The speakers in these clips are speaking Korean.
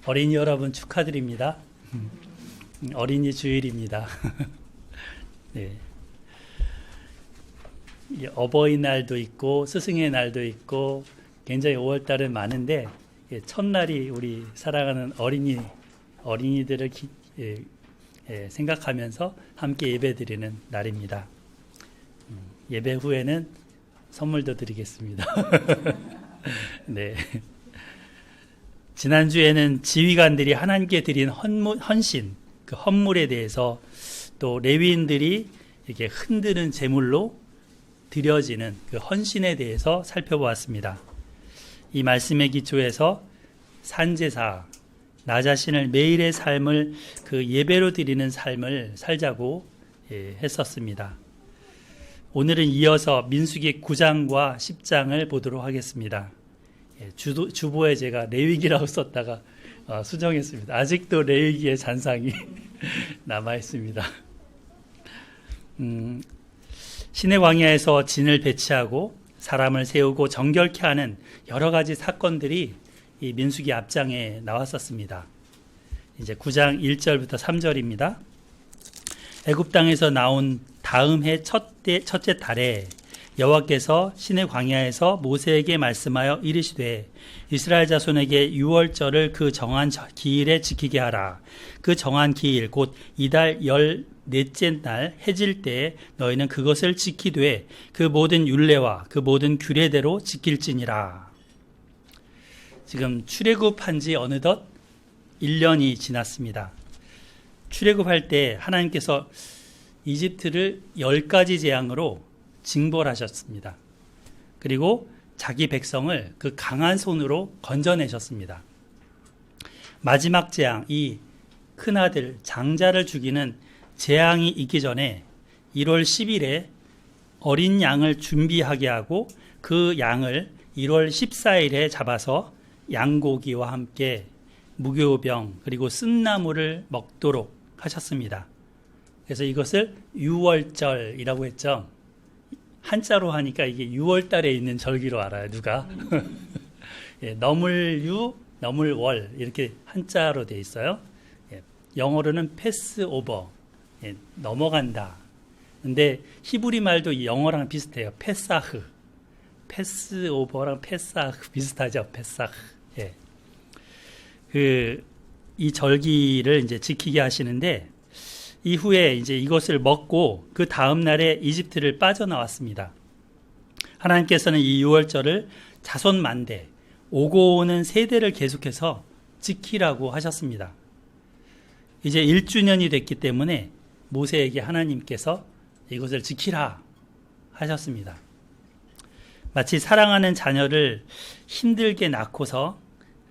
어린이 여러분 축하드립니다. 어린이 주일입니다. 네. 어버이날도 있고 스승의 날도 있고 굉장히 5월달은 많은데 첫날이 우리 사랑하는 어린이들을 생각하면서 함께 예배드리는 날입니다. 예배 후에는 선물도 드리겠습니다. 네. 지난주에는 지휘관들이 하나님께 드린 헌신, 그 헌물에 대해서 또 레위인들이 이렇게 흔드는 제물로 드려지는 그 헌신에 대해서 살펴보았습니다. 이 말씀의 기초에서 산제사, 나 자신을 매일의 삶을 그 예배로 드리는 삶을 살자고 했었습니다. 오늘은 이어서 민수기 9장과 10장을 보도록 하겠습니다. 주보에 제가 레위기라고 썼다가 수정했습니다. 아직도 레위기의 잔상이 남아 있습니다. 신의 광야에서 진을 배치하고 사람을 세우고 정결케 하는 여러 가지 사건들이 이 민수기 앞장에 나왔었습니다. 이제 9장 1절부터 3절입니다. 애굽 땅에서 나온 다음 해 첫째 달에 여호와께서 신의 광야에서 모세에게 말씀하여 이르시되 이스라엘 자손에게 유월절을 그 정한 기일에 지키게 하라. 그 정한 기일 곧 이달 14째 날 해질 때에 너희는 그것을 지키되 그 모든 율례와 그 모든 규례대로 지킬지니라. 지금 출애굽한 지 어느덧 1년이 지났습니다. 출애굽할 때 하나님께서 이집트를 10가지 재앙으로 징벌하셨습니다. 그리고 자기 백성을 그 강한 손으로 건져내셨습니다. 마지막 재앙, 이 큰아들 장자를 죽이는 재앙이 있기 전에 1월 10일에 어린 양을 준비하게 하고 그 양을 1월 14일에 잡아서 양고기와 함께 무교병 그리고 쓴나물을 먹도록 하셨습니다. 그래서 이것을 유월절이라고 했죠. 한자로 하니까 이게 6월달에 있는 절기로 알아요. 누가? 너물유, 너물월 이렇게 한자로 되어 있어요. 영어로는 패스오버, 넘어간다. 근데 히브리 말도 이 영어랑 비슷해요. 페사흐, 패스오버랑 페사흐 비슷하죠. 페사흐. 이 절기를 이제 지키게 하시는데 이후에 이제 이것을 먹고 그 다음 날에 이집트를 빠져나왔습니다. 하나님께서는 이 유월절을 자손 만대, 오고 오는 세대를 계속해서 지키라고 하셨습니다. 이제 1주년이 됐기 때문에 모세에게 하나님께서 이것을 지키라 하셨습니다. 마치 사랑하는 자녀를 힘들게 낳고서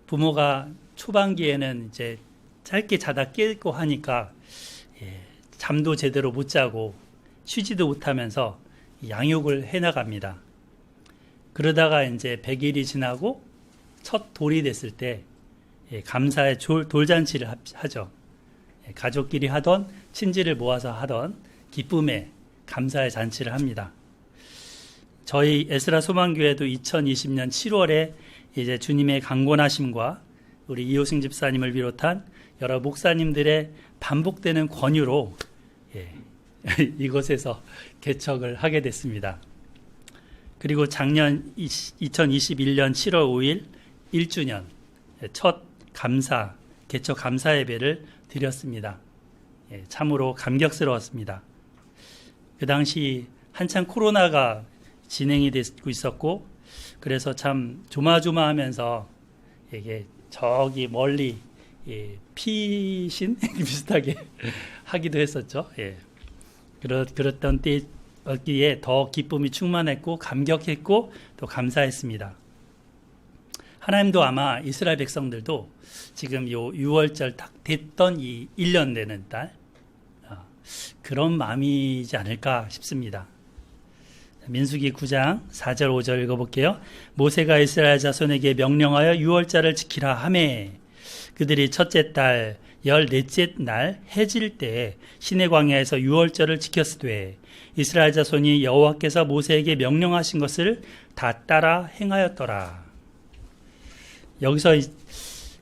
부모가 초반기에는 이제 짧게 자다 깨고 하니까 잠도 제대로 못 자고 쉬지도 못하면서 양육을 해나갑니다. 그러다가 이제 100일이 지나고 첫 돌이 됐을 때 감사의 돌잔치를 하죠. 가족끼리 하던 친지를 모아서 하던 기쁨의 감사의 잔치를 합니다. 저희 에스라 소망교회도 2020년 7월에 이제 주님의 강권하심과 우리 이호승 집사님을 비롯한 여러 목사님들의 반복되는 권유로 이곳에서 개척을 하게 됐습니다. 그리고 작년 2021년 7월 5일 1주년 첫 개척 감사 예배를 드렸습니다. 참으로 감격스러웠습니다. 그 당시 한참 코로나가 진행이 되고 있었고 그래서 참 조마조마하면서 이게 저기 멀리 피신 비슷하게 하기도 했었죠. 그랬던 때였기에 더 기쁨이 충만했고 감격했고 또 감사했습니다. 하나님도 아마 이스라엘 백성들도 지금 요 6월절 딱 됐던 이 1년 되는 달 그런 마음이지 않을까 싶습니다. 민수기 9장 4절 5절 읽어볼게요. 모세가 이스라엘 자손에게 명령하여 6월절을 지키라 하매 그들이 첫째 달 14째 날 해질 때 시내 광야에서 6월절을 지켰으되 이스라엘 자손이 여호와께서 모세에게 명령하신 것을 다 따라 행하였더라. 여기서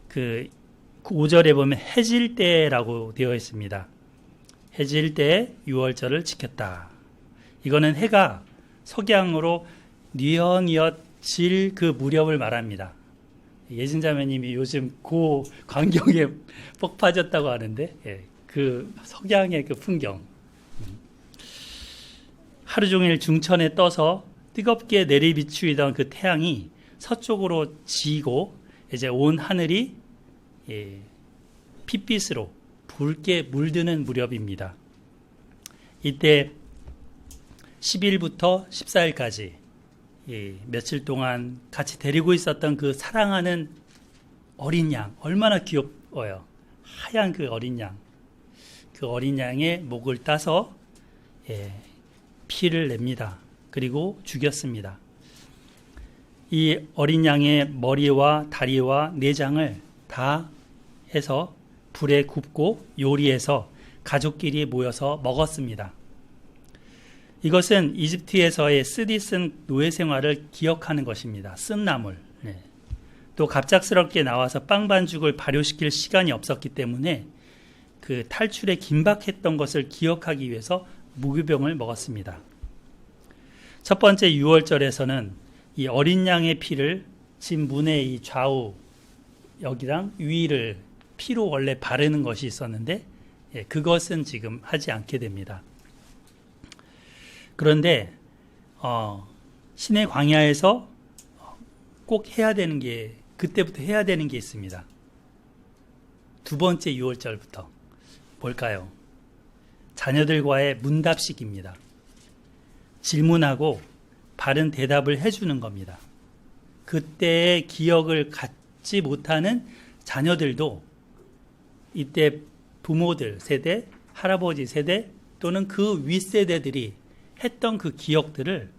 그 5절에 보면 해질 때라고 되어 있습니다. 해질 때 유월절을 지켰다. 이거는 해가 석양으로 뉘엿뉘엿 질 그 무렵을 말합니다. 예진자매님이 요즘 고 광경에 뻑 빠졌다고 하는데, 그 석양의 그 풍경. 하루 종일 중천에 떠서 뜨겁게 내리비추이던 그 태양이 서쪽으로 지고 이제 온 하늘이 핏빛으로 붉게 물드는 무렵입니다. 이때 10일부터 14일까지 며칠 동안 같이 데리고 있었던 그 사랑하는 어린 양, 얼마나 귀여워요. 하얀 그 어린 양, 그 어린 양의 목을 따서 피를 냅니다. 그리고 죽였습니다. 이 어린 양의 머리와 다리와 내장을 다 해서 불에 굽고 요리해서 가족끼리 모여서 먹었습니다. 이것은 이집트에서의 쓰디쓴 노예 생활을 기억하는 것입니다. 쓴 나물. 또 갑작스럽게 나와서 빵 반죽을 발효시킬 시간이 없었기 때문에 그 탈출에 긴박했던 것을 기억하기 위해서 무교병을 먹었습니다. 첫 번째 유월절에서는 이 어린 양의 피를 집 문의 이 좌우 여기랑 위를 피로 원래 바르는 것이 있었는데 그것은 지금 하지 않게 됩니다. 그런데 신의 광야에서 꼭 해야 되는 게 그때부터 해야 되는 게 있습니다. 두 번째 유월절부터 뭘까요? 자녀들과의 문답식입니다. 질문하고 바른 대답을 해주는 겁니다. 그때의 기억을 갖지 못하는 자녀들도 이때 부모들 세대, 할아버지 세대 또는 그 윗세대들이 했던 그 기억들을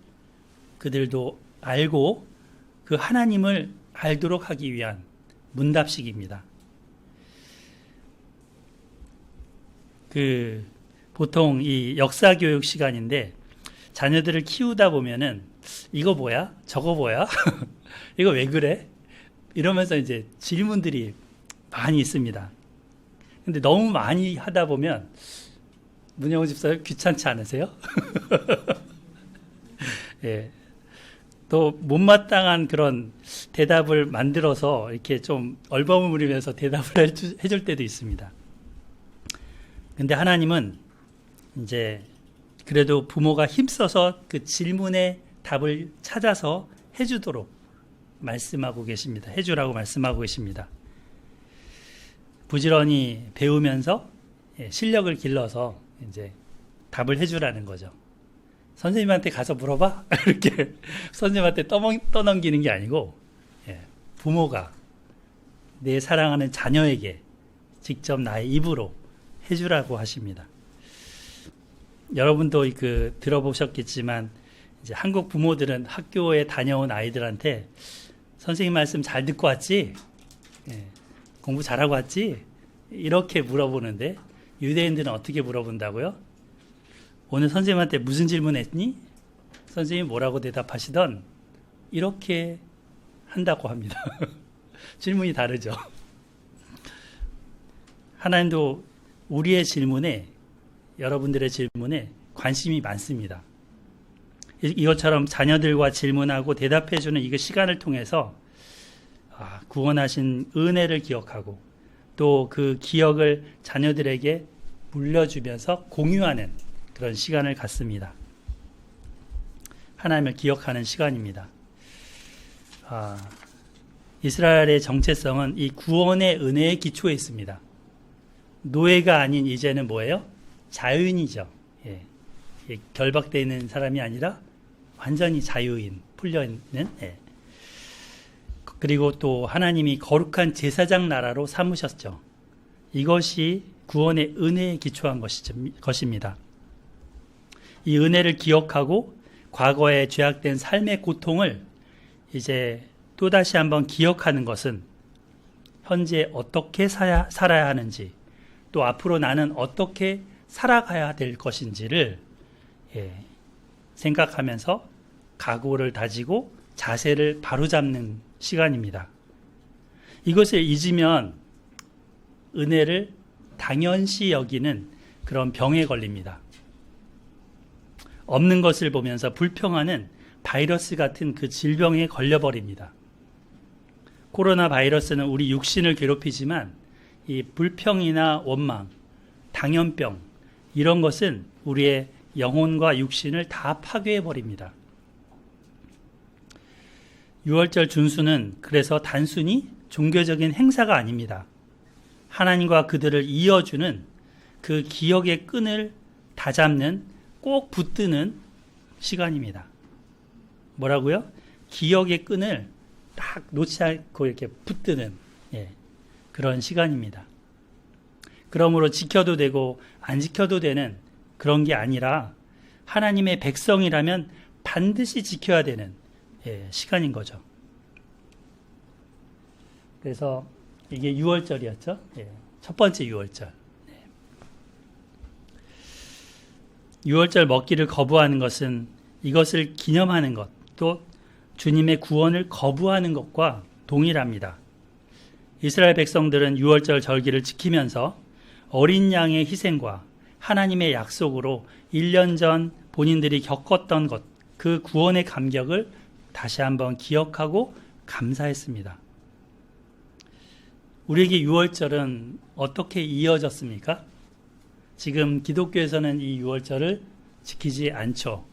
그들도 알고 그 하나님을 알도록 하기 위한 문답식입니다. 보통 이 역사교육 시간인데 자녀들을 키우다 보면은 이거 뭐야? 저거 뭐야? 이거 왜 그래? 이러면서 이제 질문들이 많이 있습니다. 근데 너무 많이 하다 보면 문영호 집사님 귀찮지 않으세요? 예. 또 못마땅한 그런 대답을 만들어서 이렇게 좀 얼버무리면서 대답을 해줄 때도 있습니다. 근데 하나님은 이제 그래도 부모가 힘써서 그 질문의 답을 찾아서 해주도록 말씀하고 계십니다. 해주라고 말씀하고 계십니다. 부지런히 배우면서 실력을 길러서 이제 답을 해주라는 거죠. 선생님한테 가서 물어봐? 이렇게 선생님한테 떠넘기는 게 아니고 부모가 내 사랑하는 자녀에게 직접 나의 입으로 해주라고 하십니다. 여러분도 들어보셨겠지만 이제 한국 부모들은 학교에 다녀온 아이들한테 선생님 말씀 잘 듣고 왔지? 공부 잘하고 왔지? 이렇게 물어보는데 유대인들은 어떻게 물어본다고요? 오늘 선생님한테 무슨 질문했니? 선생님이 뭐라고 대답하시던 이렇게 한다고 합니다. 질문이 다르죠. 하나님도 우리의 질문에 여러분들의 질문에 관심이 많습니다. 이것처럼 자녀들과 질문하고 대답해주는 이 시간을 통해서 구원하신 은혜를 기억하고 또 그 기억을 자녀들에게 물려주면서 공유하는 그런 시간을 갖습니다. 하나님을 기억하는 시간입니다. 이스라엘의 정체성은 이 구원의 은혜의 기초에 있습니다. 노예가 아닌 이제는 뭐예요? 자유인이죠. 결박되어 있는 사람이 아니라 완전히 자유인, 풀려있는. 그리고 또 하나님이 거룩한 제사장 나라로 삼으셨죠. 이것이 구원의 은혜에 기초한 것입니다. 이 은혜를 기억하고 과거에 죄악된 삶의 고통을 이제 또다시 한번 기억하는 것은 현재 어떻게 살아야 하는지 또 앞으로 나는 어떻게 살아가야 될 것인지를 생각하면서 각오를 다지고 자세를 바로잡는 시간입니다. 이것을 잊으면 은혜를 당연시 여기는 그런 병에 걸립니다. 없는 것을 보면서 불평하는 바이러스 같은 그 질병에 걸려버립니다. 코로나 바이러스는 우리 육신을 괴롭히지만 이 불평이나 원망, 당연병 이런 것은 우리의 영혼과 육신을 다 파괴해버립니다. 유월절 준수는 그래서 단순히 종교적인 행사가 아닙니다. 하나님과 그들을 이어주는 그 기억의 끈을 다잡는 꼭 붙드는 시간입니다. 뭐라고요? 기억의 끈을 딱 놓지 않고 이렇게 붙드는 그런 시간입니다. 그러므로 지켜도 되고 안 지켜도 되는 그런 게 아니라 하나님의 백성이라면 반드시 지켜야 되는 시간인 거죠. 그래서 이게 6월절이었죠. 첫 번째 6월절. 6월절 먹기를 거부하는 것은 이것을 기념하는 것, 또 주님의 구원을 거부하는 것과 동일합니다. 이스라엘 백성들은 6월절 절기를 지키면서 어린 양의 희생과 하나님의 약속으로 1년 전 본인들이 겪었던 것, 그 구원의 감격을 다시 한번 기억하고 감사했습니다. 우리에게 6월절은 어떻게 이어졌습니까? 지금 기독교에서는 이 6월절을 지키지 않죠.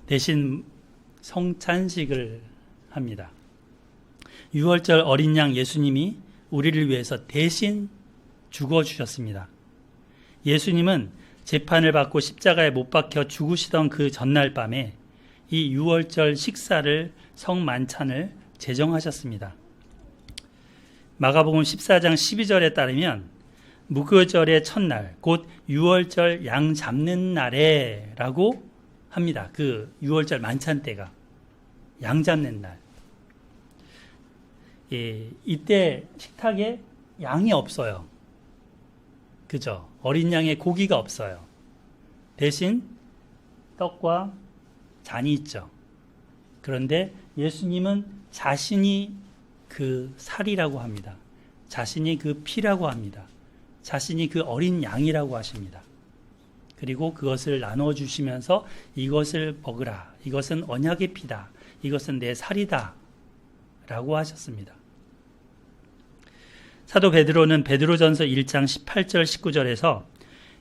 대신 성찬식을 합니다. 6월절 어린 양 예수님이 우리를 위해서 대신 죽어주셨습니다. 예수님은 재판을 받고 십자가에 못 박혀 죽으시던 그 전날 밤에 이 6월절 식사를 성만찬을 제정하셨습니다. 마가복음 14장 12절에 따르면 무교절의 첫날 곧 6월절 양 잡는 날에 라고 합니다. 그 6월절 만찬 때가 양 잡는 날. 이때 식탁에 양이 없어요. 그죠? 어린 양의 고기가 없어요. 대신 떡과 잔이 있죠. 그런데 예수님은 자신이 그 살이라고 합니다. 자신이 그 피라고 합니다. 자신이 그 어린 양이라고 하십니다. 그리고 그것을 나눠주시면서 이것을 먹으라. 이것은 언약의 피다. 이것은 내 살이다. 라고 하셨습니다. 사도 베드로는 베드로전서 1장 18절 19절에서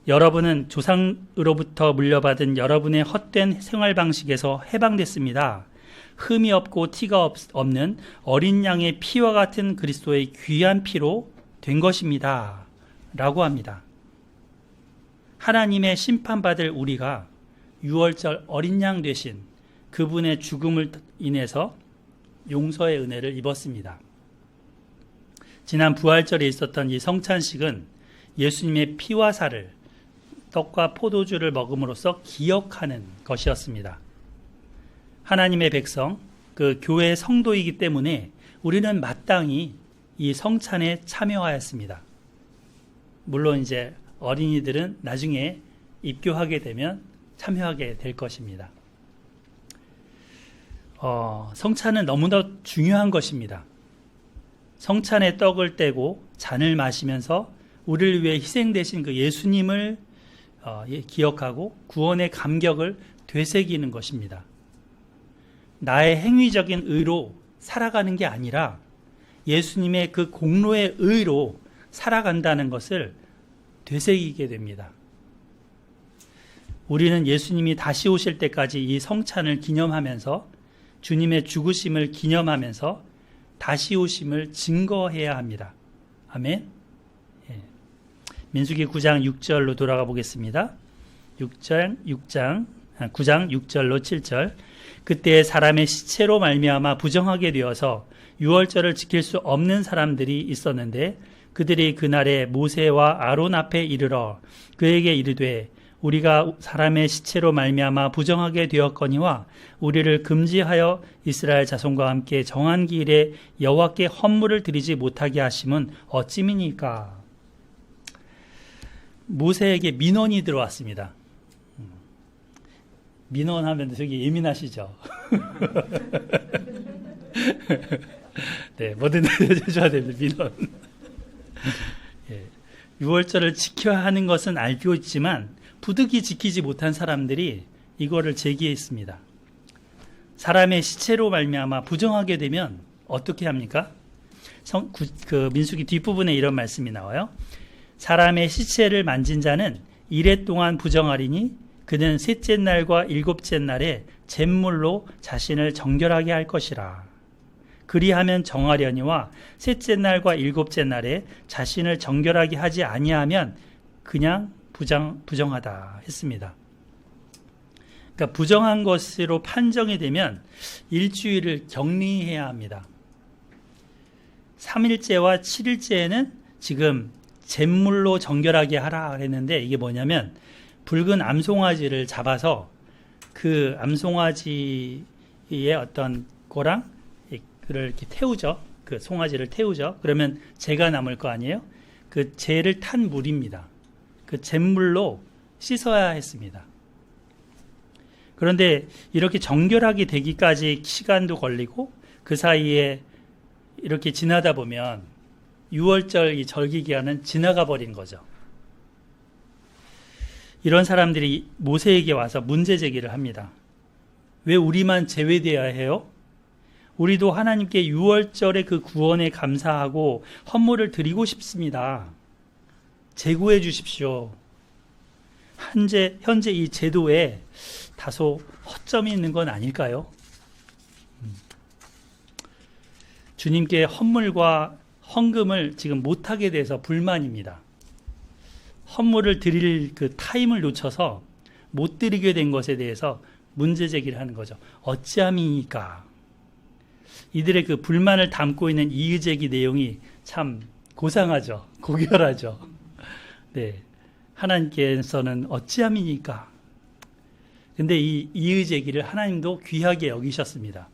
여러분은 조상으로부터 물려받은 여러분의 헛된 생활 방식에서 해방됐습니다. 흠이 없고 티가 없는 어린 양의 피와 같은 그리스도의 귀한 피로 된 것입니다. 라고 합니다. 하나님의 심판받을 우리가 6월절 어린 양 되신 그분의 죽음을 인해서 용서의 은혜를 입었습니다. 지난 부활절에 있었던 이 성찬식은 예수님의 피와 살을 떡과 포도주를 먹음으로써 기억하는 것이었습니다. 하나님의 백성, 그 교회의 성도이기 때문에 우리는 마땅히 이 성찬에 참여하였습니다. 물론 이제 어린이들은 나중에 입교하게 되면 참여하게 될 것입니다. 성찬은 너무나 중요한 것입니다. 성찬의 떡을 떼고 잔을 마시면서 우리를 위해 희생되신 그 예수님을 기억하고 구원의 감격을 되새기는 것입니다. 나의 행위적인 의로 살아가는 게 아니라 예수님의 그 공로의 의로 살아간다는 것을 되새기게 됩니다. 우리는 예수님이 다시 오실 때까지 이 성찬을 기념하면서 주님의 죽으심을 기념하면서 다시 오심을 증거해야 합니다. 아멘. 민수기 9장 6절로 돌아가 보겠습니다. 9장 6절로 7절. 그때 사람의 시체로 말미암아 부정하게 되어서 유월절을 지킬 수 없는 사람들이 있었는데 그들이 그날에 모세와 아론 앞에 이르러 그에게 이르되 우리가 사람의 시체로 말미암아 부정하게 되었거니와 우리를 금지하여 이스라엘 자손과 함께 정한 기일에 여호와께 헌물을 드리지 못하게 하심은 어찌미니까. 모세에게 민원이 들어왔습니다. 민원하면 되게 예민하시죠. 네, 뭐든 해줘야 됩니다. 민원. 예, 유월절을 지켜야 하는 것은 알고 있지만 부득이 지키지 못한 사람들이 이거를 제기했습니다. 사람의 시체로 말미암아 부정하게 되면 어떻게 합니까? 민수기 뒷부분에 이런 말씀이 나와요. 사람의 시체를 만진 자는 이레 동안 부정하리니 그는 셋째 날과 일곱째 날에 잿물로 자신을 정결하게 할 것이라. 그리하면 정하려니와 셋째 날과 일곱째 날에 자신을 정결하게 하지 아니하면 그냥 부정하다 했습니다. 그러니까 부정한 것으로 판정이 되면 일주일을 격리해야 합니다. 3일째와 7일째에는 지금 잿물로 정결하게 하라 했는데 이게 뭐냐면 붉은 암송아지를 잡아서 그 암송아지의 어떤 거랑 그를 이렇게 태우죠. 그 송아지를 태우죠. 그러면 재가 남을 거 아니에요? 그 재를 탄 물입니다. 그 잿물로 씻어야 했습니다. 그런데 이렇게 정결하게 되기까지 시간도 걸리고 그 사이에 이렇게 지나다 보면 6월절 이 절기 기간은 지나가 버린 거죠. 이런 사람들이 모세에게 와서 문제 제기를 합니다. 왜 우리만 제외되어야 해요? 우리도 하나님께 6월절의 그 구원에 감사하고 헌물을 드리고 싶습니다. 제고해 주십시오. 현재 이 제도에 다소 허점이 있는 건 아닐까요? 주님께 헌물과 헌금을 지금 못하게 돼서 불만입니다. 헌물을 드릴 그 타임을 놓쳐서 못 드리게 된 것에 대해서 문제 제기를 하는 거죠. 어찌함이니까. 이들의 그 불만을 담고 있는 이의 제기 내용이 참 고상하죠. 고결하죠. 네. 하나님께서는 어찌함이니까. 근데 이 이의 제기를 하나님도 귀하게 여기셨습니다.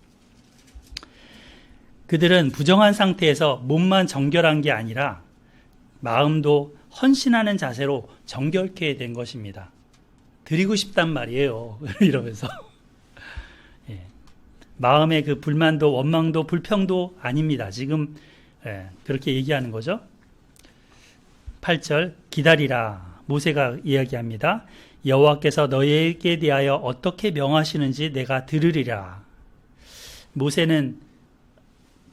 그들은 부정한 상태에서 몸만 정결한 게 아니라 마음도 헌신하는 자세로 정결케 된 것입니다. 드리고 싶단 말이에요. 이러면서. 예. 마음의 그 불만도 원망도 불평도 아닙니다. 지금 그렇게 얘기하는 거죠. 8절 기다리라. 모세가 이야기합니다. 여호와께서 너희에게 대하여 어떻게 명하시는지 내가 들으리라. 모세는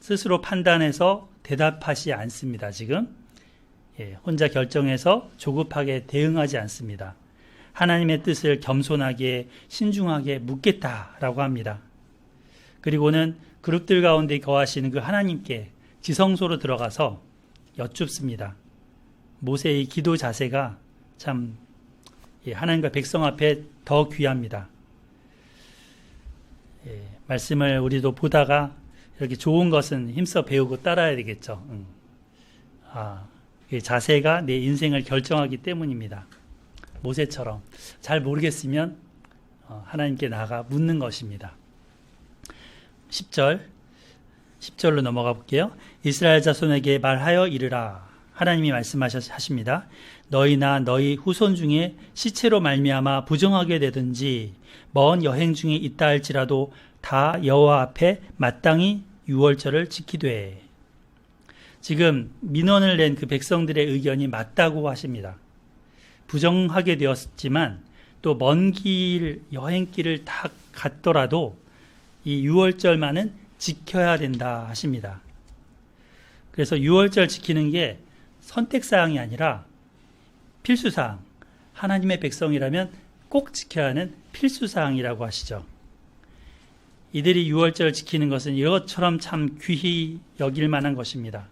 스스로 판단해서 대답하지 않습니다. 지금 혼자 결정해서 조급하게 대응하지 않습니다. 하나님의 뜻을 겸손하게 신중하게 묻겠다라고 합니다. 그리고는 그룹들 가운데 거하시는 그 하나님께 지성소로 들어가서 여쭙습니다. 모세의 기도 자세가 참 하나님과 백성 앞에 더 귀합니다. 말씀을 우리도 보다가 이렇게 좋은 것은 힘써 배우고 따라야 되겠죠. 이 자세가 내 인생을 결정하기 때문입니다. 모세처럼 잘 모르겠으면 하나님께 나아가 묻는 것입니다. 10절로 넘어가 볼게요. 이스라엘 자손에게 말하여 이르라. 하나님이 말씀하십니다. 너희나 너희 후손 중에 시체로 말미암아 부정하게 되든지 먼 여행 중에 있다 할지라도 다 여호와 앞에 마땅히 유월절을 지키되. 지금 민원을 낸 그 백성들의 의견이 맞다고 하십니다. 부정하게 되었지만 또 먼 길, 여행길을 다 갔더라도 이 유월절만은 지켜야 된다 하십니다. 그래서 유월절 지키는 게 선택사항이 아니라 필수사항, 하나님의 백성이라면 꼭 지켜야 하는 필수사항이라고 하시죠. 이들이 유월절을 지키는 것은 이것처럼 참 귀히 여길 만한 것입니다.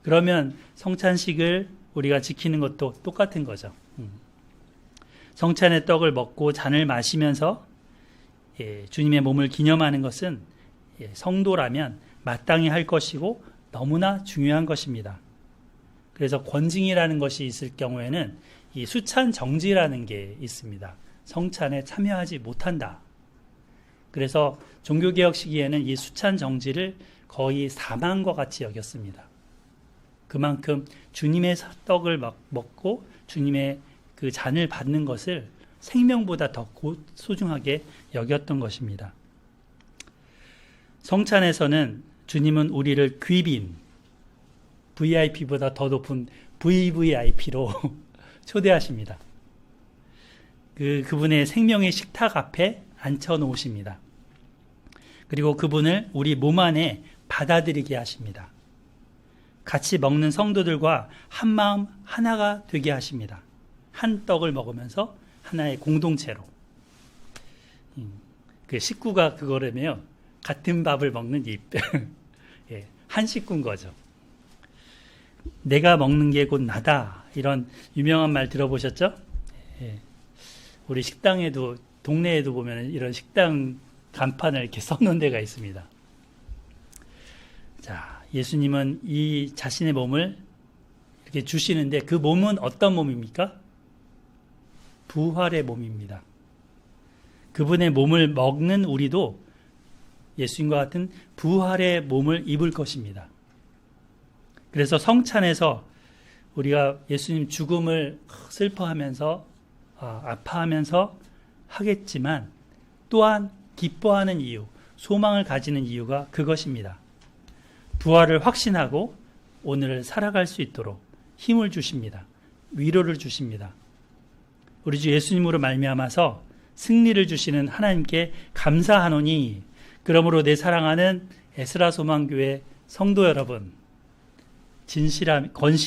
그러면 성찬식을 우리가 지키는 것도 똑같은 거죠. 성찬의 떡을 먹고 잔을 마시면서 주님의 몸을 기념하는 것은 성도라면 마땅히 할 것이고 너무나 중요한 것입니다. 그래서 권징이라는 것이 있을 경우에는 이 수찬 정지라는 게 있습니다. 성찬에 참여하지 못한다. 그래서 종교개혁 시기에는 이 수찬 정지를 거의 사망과 같이 여겼습니다. 그만큼 주님의 떡을 먹고 주님의 그 잔을 받는 것을 생명보다 더 소중하게 여겼던 것입니다. 성찬에서는 주님은 우리를 귀빈, VIP보다 더 높은 VVIP로 초대하십니다. 그분의 생명의 식탁 앞에 앉혀 놓으십니다. 그리고 그분을 우리 몸 안에 받아들이게 하십니다. 같이 먹는 성도들과 한 마음 하나가 되게 하십니다. 한 떡을 먹으면서 하나의 공동체로. 그 식구가 그거라며 같은 밥을 먹는 입. 예, 한 식구인 거죠. 내가 먹는 게 곧 나다. 이런 유명한 말 들어보셨죠? 예, 우리 식당에도, 동네에도 보면 이런 식당 간판을 이렇게 써놓은 데가 있습니다. 자, 예수님은 이 자신의 몸을 이렇게 주시는데 그 몸은 어떤 몸입니까? 부활의 몸입니다. 그분의 몸을 먹는 우리도 예수님과 같은 부활의 몸을 입을 것입니다. 그래서 성찬에서 우리가 예수님 죽음을 슬퍼하면서 아파하면서 하겠지만 또한 기뻐하는 이유, 소망을 가지는 이유가 그것입니다. 부활을 확신하고 오늘을 살아갈 수 있도록 힘을 주십니다. 위로를 주십니다. 우리 주 예수님으로 말미암아서 승리를 주시는 하나님께 감사하노니, 그러므로 내 사랑하는 에스라 소망교회 성도 여러분,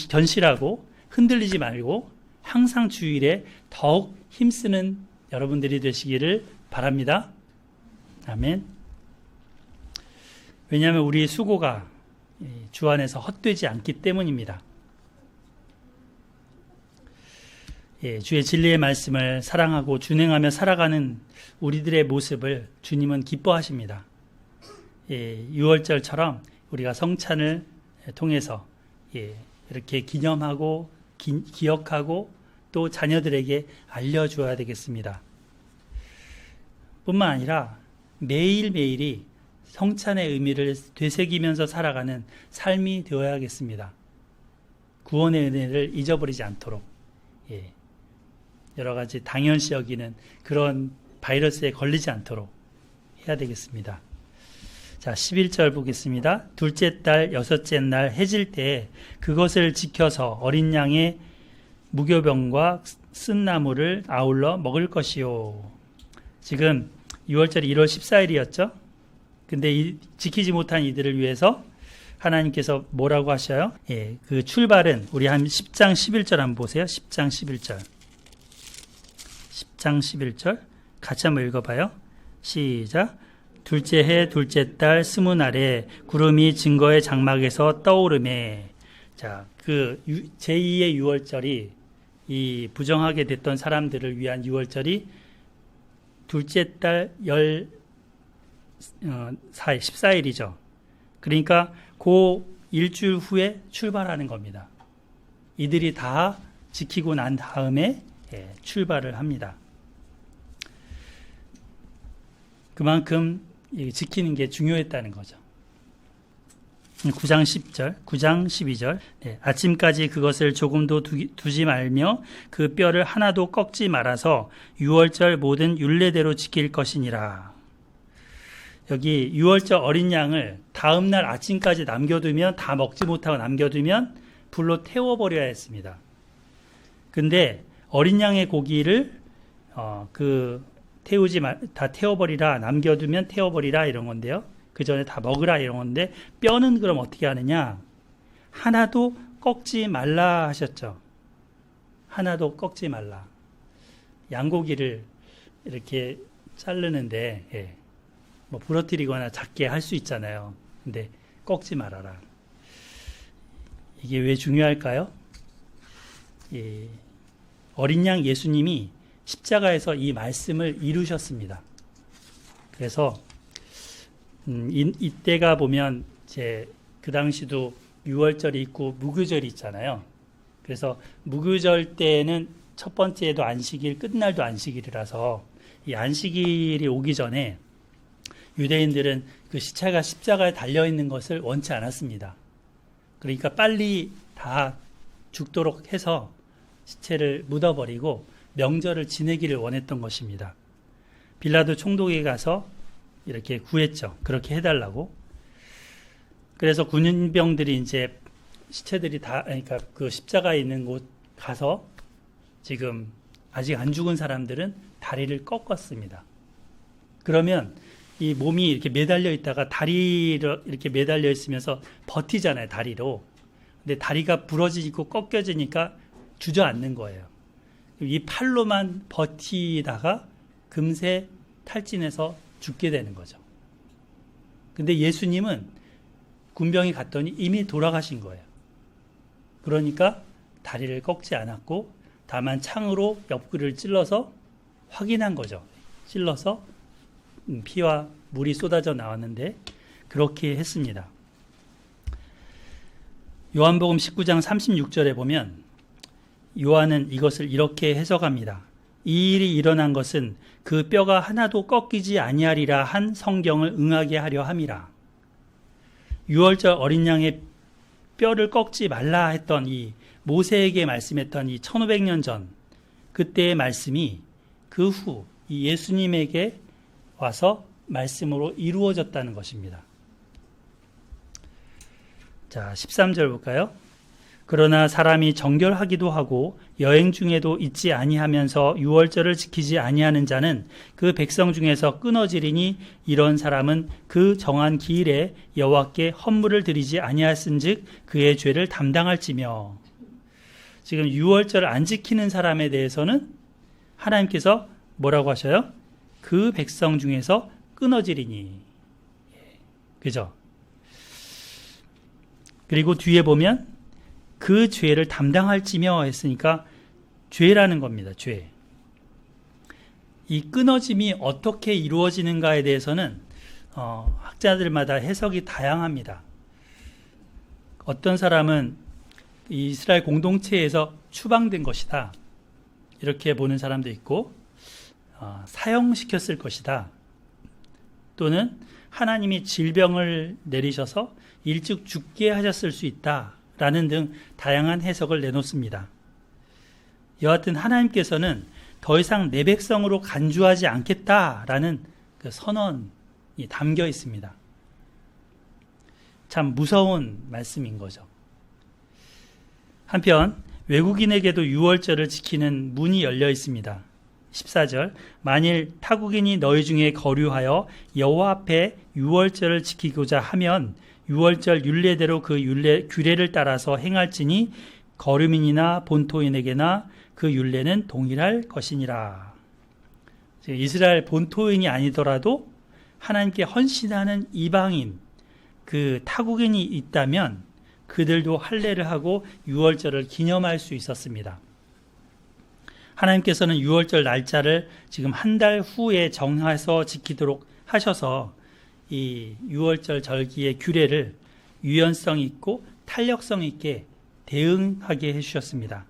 견실하고 흔들리지 말고 항상 주일에 더욱 힘쓰는 여러분들이 되시기를 바랍니다. 아멘. 왜냐하면 우리의 수고가 주 안에서 헛되지 않기 때문입니다. 예, 주의 진리의 말씀을 사랑하고 준행하며 살아가는 우리들의 모습을 주님은 기뻐하십니다. 예, 6월절처럼 우리가 성찬을 통해서 이렇게 기념하고 기억하고 또 자녀들에게 알려줘야 되겠습니다. 뿐만 아니라 매일매일이 성찬의 의미를 되새기면서 살아가는 삶이 되어야겠습니다. 구원의 은혜를 잊어버리지 않도록 여러 가지 당연시 여기는 그런 바이러스에 걸리지 않도록 해야 되겠습니다. 자, 11절 보겠습니다. 둘째 달 여섯째 날 해질 때에 그것을 지켜서 어린 양의 무교병과 쓴 나물을 아울러 먹을 것이요. 지금 6월절이 1월 14일이었죠. 근데 지키지 못한 이들을 위해서 하나님께서 뭐라고 하셔요? 예, 그 출발은 우리 한 10장 11절 한번 보세요. 10장 11절. 10장 11절 같이 한번 읽어봐요. 시작. 둘째 해 둘째 달 20날에 구름이 증거의 장막에서 떠오르매. 자, 그 제2의 6월절이 이 부정하게 됐던 사람들을 위한 6월절이 둘째 달 14일이죠. 그러니까 그 일주일 후에 출발하는 겁니다. 이들이 다 지키고 난 다음에 출발을 합니다. 그만큼 지키는 게 중요했다는 거죠. 9장 10절, 9장 12절. 아침까지 그것을 조금도 두지 말며 그 뼈를 하나도 꺾지 말아서 6월절 모든 율례대로 지킬 것이니라. 여기 6월절 어린 양을 다음날 아침까지 남겨두면, 다 먹지 못하고 남겨두면 불로 태워버려야 했습니다. 근데 어린 양의 고기를 다 태워버리라, 남겨두면 태워버리라 이런 건데요. 그 전에 다 먹으라 이런 건데, 뼈는 그럼 어떻게 하느냐? 하나도 꺾지 말라 하셨죠. 하나도 꺾지 말라. 양고기를 이렇게 자르는데 뭐 부러뜨리거나 작게 할 수 있잖아요. 근데 꺾지 말아라. 이게 왜 중요할까요? 어린 양 예수님이 십자가에서 이 말씀을 이루셨습니다. 그래서 이때가 보면 그 당시도 6월절이 있고 무교절이 있잖아요. 그래서 무교절 때는 첫 번째도 안식일, 끝날도 안식일이라서 이 안식일이 오기 전에 유대인들은 그 시체가 십자가에 달려있는 것을 원치 않았습니다. 그러니까 빨리 다 죽도록 해서 시체를 묻어버리고 명절을 지내기를 원했던 것입니다. 빌라도 총독에 가서 이렇게 구했죠. 그렇게 해달라고. 그래서 군인병들이 이제 시체들이 그러니까 그 십자가에 있는 곳 가서 지금 아직 안 죽은 사람들은 다리를 꺾었습니다. 그러면 이 몸이 이렇게 매달려 있다가 다리를 이렇게 매달려 있으면서 버티잖아요, 다리로. 근데 다리가 부러지고 꺾여지니까 주저앉는 거예요. 이 팔로만 버티다가 금세 탈진해서 죽게 되는 거죠. 근데 예수님은 군병이 갔더니 이미 돌아가신 거예요. 그러니까 다리를 꺾지 않았고 다만 창으로 옆구리를 찔러서 확인한 거죠. 찔러서 피와 물이 쏟아져 나왔는데 그렇게 했습니다. 요한복음 19장 36절에 보면 요한은 이것을 이렇게 해석합니다. 이 일이 일어난 것은 그 뼈가 하나도 꺾이지 아니하리라 한 성경을 응하게 하려 함이라. 유월절 어린 양의 뼈를 꺾지 말라 했던 이 모세에게 말씀했던 이 1500년 전 그때의 말씀이 그 후 이 예수님에게 와서 말씀으로 이루어졌다는 것입니다. 자, 13절 볼까요? 그러나 사람이 정결하기도 하고 여행 중에도 잊지 아니하면서 유월절을 지키지 아니하는 자는 그 백성 중에서 끊어지리니 이런 사람은 그 정한 기일에 여호와께 헌물을 드리지 아니하였은즉 그의 죄를 담당할지며. 지금 유월절을 안 지키는 사람에 대해서는 하나님께서 뭐라고 하셔요? 그 백성 중에서 끊어지리니. 그죠? 그리고 뒤에 보면 그 죄를 담당할지며 했으니까 죄라는 겁니다. 죄. 이 끊어짐이 어떻게 이루어지는가에 대해서는 학자들마다 해석이 다양합니다. 어떤 사람은 이스라엘 공동체에서 추방된 것이다. 이렇게 보는 사람도 있고 사형시켰을 것이다. 또는 하나님이 질병을 내리셔서 일찍 죽게 하셨을 수 있다라는 등 다양한 해석을 내놓습니다. 여하튼 하나님께서는 더 이상 내 백성으로 간주하지 않겠다라는 그 선언이 담겨 있습니다. 참 무서운 말씀인 거죠. 한편 외국인에게도 유월절을 지키는 문이 열려 있습니다. 14절 만일 타국인이 너희 중에 거류하여 여호와 앞에 유월절을 지키고자 하면 유월절 율례대로 그 규례를 따라서 행할지니 거류민이나 본토인에게나 그 율례는 동일할 것이니라. 이스라엘 본토인이 아니더라도 하나님께 헌신하는 이방인, 그 타국인이 있다면 그들도 할례를 하고 유월절을 기념할 수 있었습니다. 하나님께서는 유월절 날짜를 지금 한 달 후에 정해서 지키도록 하셔서 이 유월절 절기의 규례를 유연성 있고 탄력성 있게 대응하게 해주셨습니다.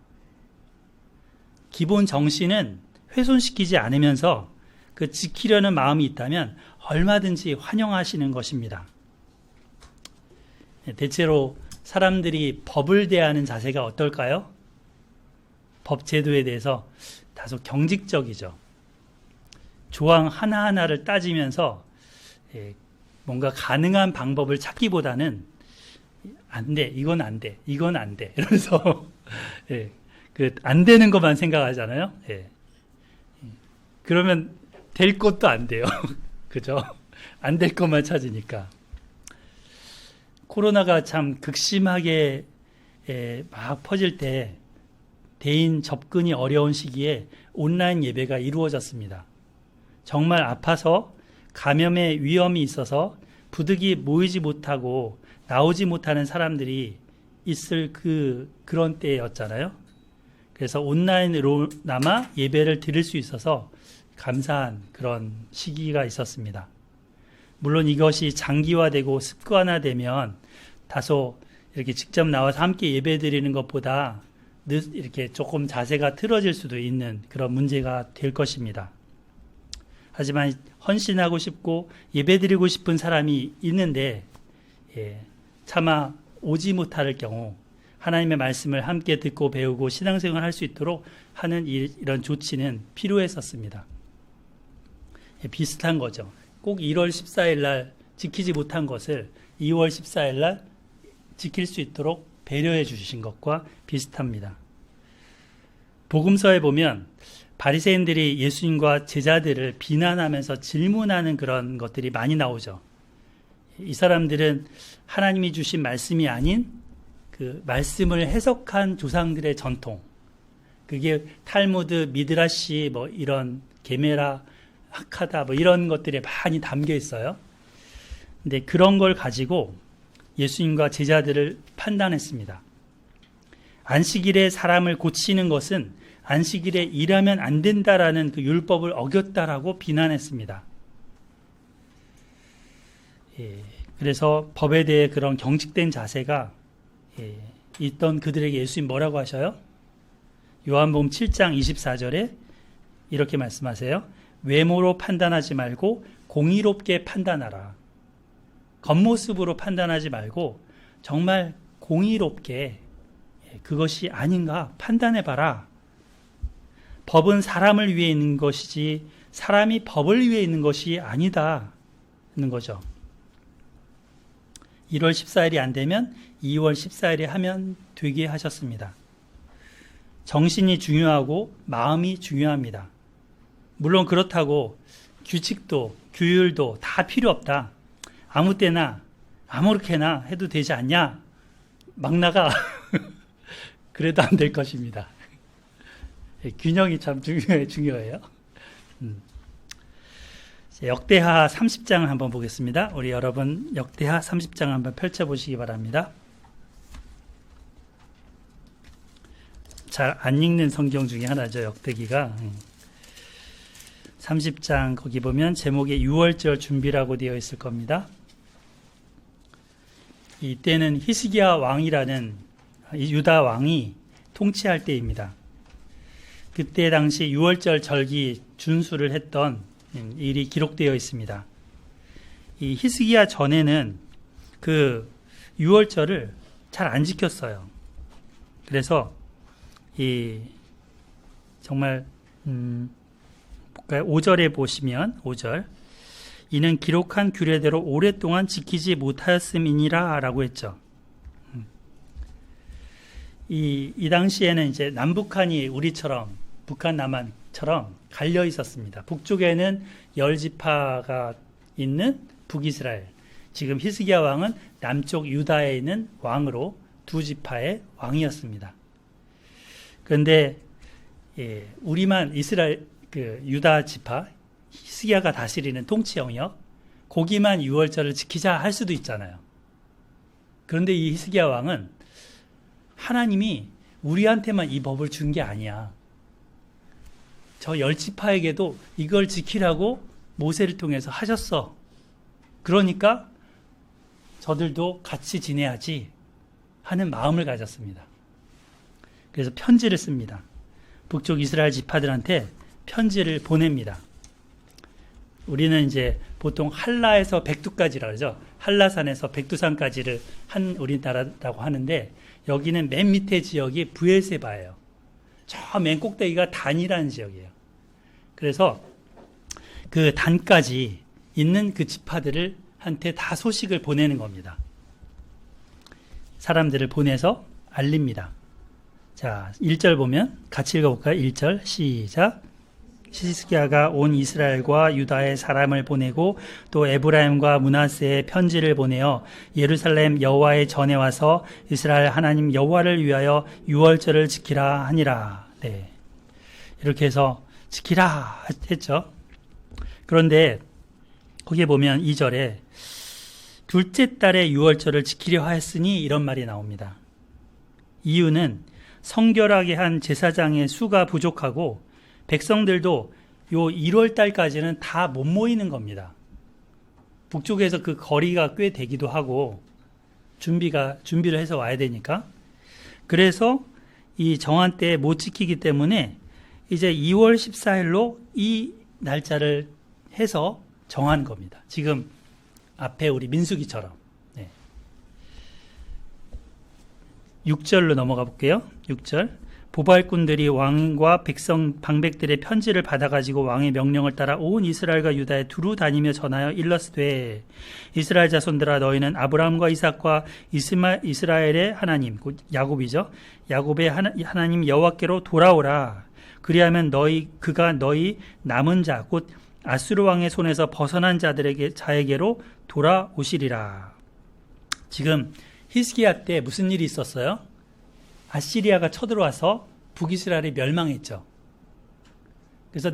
기본 정신은 훼손시키지 않으면서 그 지키려는 마음이 있다면 얼마든지 환영하시는 것입니다. 대체로 사람들이 법을 대하는 자세가 어떨까요? 법 제도에 대해서 다소 경직적이죠. 조항 하나하나를 따지면서 뭔가 가능한 방법을 찾기보다는 안 돼, 이건 안 돼, 이건 안 돼 이러면서 안 되는 것만 생각하잖아요. 그러면 될 것도 안 돼요. 그죠? 안 될 것만 찾으니까. 코로나가 참 극심하게 막 퍼질 때 대인 접근이 어려운 시기에 온라인 예배가 이루어졌습니다. 정말 아파서 감염의 위험이 있어서 부득이 모이지 못하고 나오지 못하는 사람들이 있을 그런 때였잖아요. 그래서 온라인으로나마 예배를 드릴 수 있어서 감사한 그런 시기가 있었습니다. 물론 이것이 장기화되고 습관화되면 다소 이렇게 직접 나와서 함께 예배 드리는 것보다 이렇게 조금 자세가 틀어질 수도 있는 그런 문제가 될 것입니다. 하지만 헌신하고 싶고 예배드리고 싶은 사람이 있는데 차마 오지 못할 경우 하나님의 말씀을 함께 듣고 배우고 신앙생활을 할 수 있도록 하는 이런 조치는 필요했었습니다. 비슷한 거죠. 꼭 1월 14일 날 지키지 못한 것을 2월 14일 날 지킬 수 있도록 배려해 주신 것과 비슷합니다. 복음서에 보면 바리새인들이 예수님과 제자들을 비난하면서 질문하는 그런 것들이 많이 나오죠. 이 사람들은 하나님이 주신 말씀이 아닌 그 말씀을 해석한 조상들의 전통, 그게 탈무드, 미드라시, 뭐 이런 게메라, 하카다 뭐 이런 것들이 많이 담겨 있어요. 근데 그런 걸 가지고 예수님과 제자들을 판단했습니다. 안식일에 사람을 고치는 것은 안식일에 일하면 안 된다라는 그 율법을 어겼다라고 비난했습니다. 그래서 법에 대해 그런 경직된 자세가 있던 그들에게 예수님 뭐라고 하셔요? 요한복음 7장 24절에 이렇게 말씀하세요. 외모로 판단하지 말고 공의롭게 판단하라. 겉모습으로 판단하지 말고 정말 공의롭게 그것이 아닌가 판단해봐라. 법은 사람을 위해 있는 것이지 사람이 법을 위해 있는 것이 아니다 는 거죠. 1월 14일이 안 되면 2월 14일에 하면 되게 하셨습니다. 정신이 중요하고 마음이 중요합니다. 물론 그렇다고 규칙도 규율도 다 필요 없다. 아무 때나 아무렇게나 해도 되지 않냐? 막 나가. 그래도 안 될 것입니다. 균형이 참 중요해요. 역대하 30장을 한번 보겠습니다. 우리 여러분 역대하 30장 한번 펼쳐보시기 바랍니다. 잘 안 읽는 성경 중에 하나죠. 역대기가 30장 거기 보면 제목에 6월절 준비라고 되어 있을 겁니다. 이때는 히스기야 왕이라는 유다 왕이 통치할 때입니다. 그때 당시 6월절 절기 준수를 했던 일이 기록되어 있습니다. 이 히스기야 전에는 그 6월절을 잘 안 지켰어요. 그래서 이 정말 볼까요? 5절에 보시면 5절 이는 기록한 규례대로 오랫동안 지키지 못하였음이니라 라고 했죠. 이 당시에는 이제 남북한이 우리처럼 북한 남한처럼 갈려 있었습니다. 북쪽에는 10지파가 있는 북이스라엘, 지금 히스기야 왕은 남쪽 유다에 있는 왕으로 2지파의 왕이었습니다. 그런데 우리만 이스라엘 유다 지파 히스기야가 다스리는 통치 영역 거기만 6월절을 지키자 할 수도 있잖아요. 그런데 이 히스기야 왕은 하나님이 우리한테만 이 법을 준 게 아니야. 저 10지파에게도 이걸 지키라고 모세를 통해서 하셨어. 그러니까 저들도 같이 지내야지 하는 마음을 가졌습니다. 그래서 편지를 씁니다. 북쪽 이스라엘 지파들한테 편지를 보냅니다. 우리는 이제 보통 한라에서 백두까지라 그러죠. 한라산에서 백두산까지를 한 우리나라라고 하는데 여기는 맨 밑에 지역이 브엘세바예요. 저 맨 꼭대기가 단이라는 지역이에요. 그래서 그 단까지 있는 그 지파들을 한테 다 소식을 보내는 겁니다. 사람들을 보내서 알립니다. 자, 1절 보면 같이 읽어볼까요? 1절 시작. 히스기야가 온 이스라엘과 유다의 사람을 보내고 또 에브라임과 므낫세에 편지를 보내어 예루살렘 여호와의 전에 와서 이스라엘 하나님 여호와를 위하여 유월절을 지키라 하니라. 네. 이렇게 해서 지키라 했죠. 그런데 거기에 보면 2절에 둘째 달에 유월절을 지키려 하였으니 이런 말이 나옵니다. 이유는 성결하게 한 제사장의 수가 부족하고 백성들도 요 1월 달까지는 다 못 모이는 겁니다. 북쪽에서 그 거리가 꽤 되기도 하고 준비를 해서 와야 되니까. 그래서 이 정한 때에 못 지키기 때문에 이제 2월 14일로 이 날짜를 해서 정한 겁니다. 지금 앞에 우리 민수기처럼. 네. 6절로 넘어가 볼게요. 6절. 보발꾼들이 왕과 백성 방백들의 편지를 받아가지고 왕의 명령을 따라 온 이스라엘과 유다에 두루 다니며 전하여 일렀으되 이스라엘 자손들아 너희는 아브라함과 이삭과 이스라엘의 하나님 곧 야곱이죠. 야곱의 하나님 여호와께로 돌아오라. 그리하면 그가 너희 남은 자 곧 아수르 왕의 손에서 벗어난 자에게로 돌아오시리라. 지금 히스기야 때 무슨 일이 있었어요? 아시리아가 쳐들어와서 북이스라엘이 멸망했죠. 그래서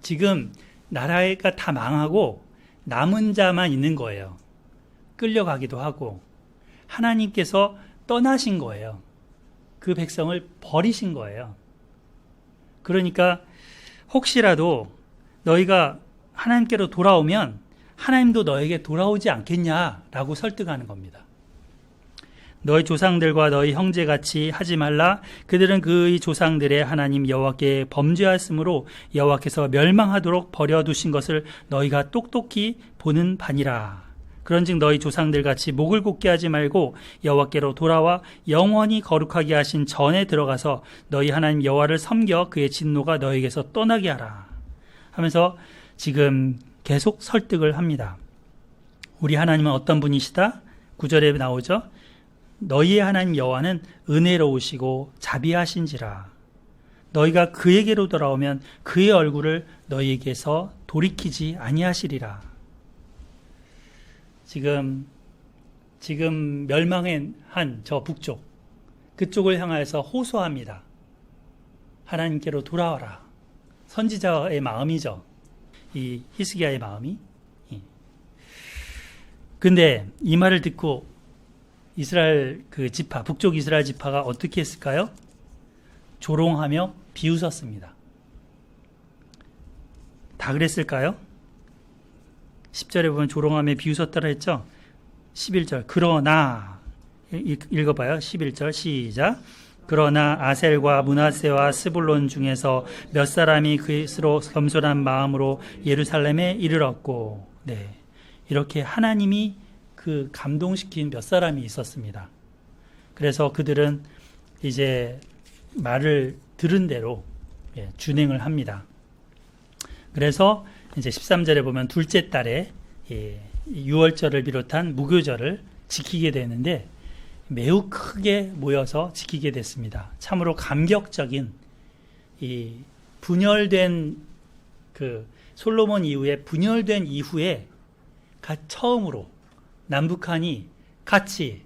지금 나라가 다 망하고 남은 자만 있는 거예요. 끌려가기도 하고 하나님께서 떠나신 거예요. 그 백성을 버리신 거예요. 그러니까 혹시라도 너희가 하나님께로 돌아오면 하나님도 너에게 돌아오지 않겠냐라고 설득하는 겁니다. 너희 조상들과 너희 형제같이 하지 말라. 그들은 그의 조상들의 하나님 여호와께 범죄하였으므로 여호와께서 멸망하도록 버려두신 것을 너희가 똑똑히 보는 바니라. 그런즉 너희 조상들같이 목을 곧게 하지 말고 여호와께로 돌아와 영원히 거룩하게 하신 전에 들어가서 너희 하나님 여호와를 섬겨 그의 진노가 너희에게서 떠나게 하라 하면서 지금 계속 설득을 합니다. 우리 하나님은 어떤 분이시다? 9절에 나오죠. 너희의 하나님 여호와는 은혜로우시고 자비하신지라. 너희가 그에게로 돌아오면 그의 얼굴을 너희에게서 돌이키지 아니하시리라. 지금 멸망한 저 북쪽, 그쪽을 향하여서 호소합니다. 하나님께로 돌아와라. 선지자의 마음이죠. 이 히스기야의 마음이. 근데 이 말을 듣고 이스라엘 북쪽 이스라엘 지파가 어떻게 했을까요? 조롱하며 비웃었습니다. 다 그랬을까요? 10절에 보면 조롱하며 비웃었다라 했죠? 11절, 그러나, 읽어봐요. 11절, 시작. 그러나 아셀과 므낫세와 스불론 중에서 몇 사람이 그리스로 겸손한 마음으로 예루살렘에 이르렀고, 네. 이렇게 하나님이 감동시킨 몇 사람이 있었습니다. 그래서 그들은 이제 말을 들은 대로 준행을 합니다. 그래서 이제 13절에 보면 둘째 달에 유월절을 비롯한 무교절을 지키게 되는데 매우 크게 모여서 지키게 됐습니다. 참으로 감격적인 이 분열된 솔로몬 이후에 분열된 이후에 처음으로 남북한이 같이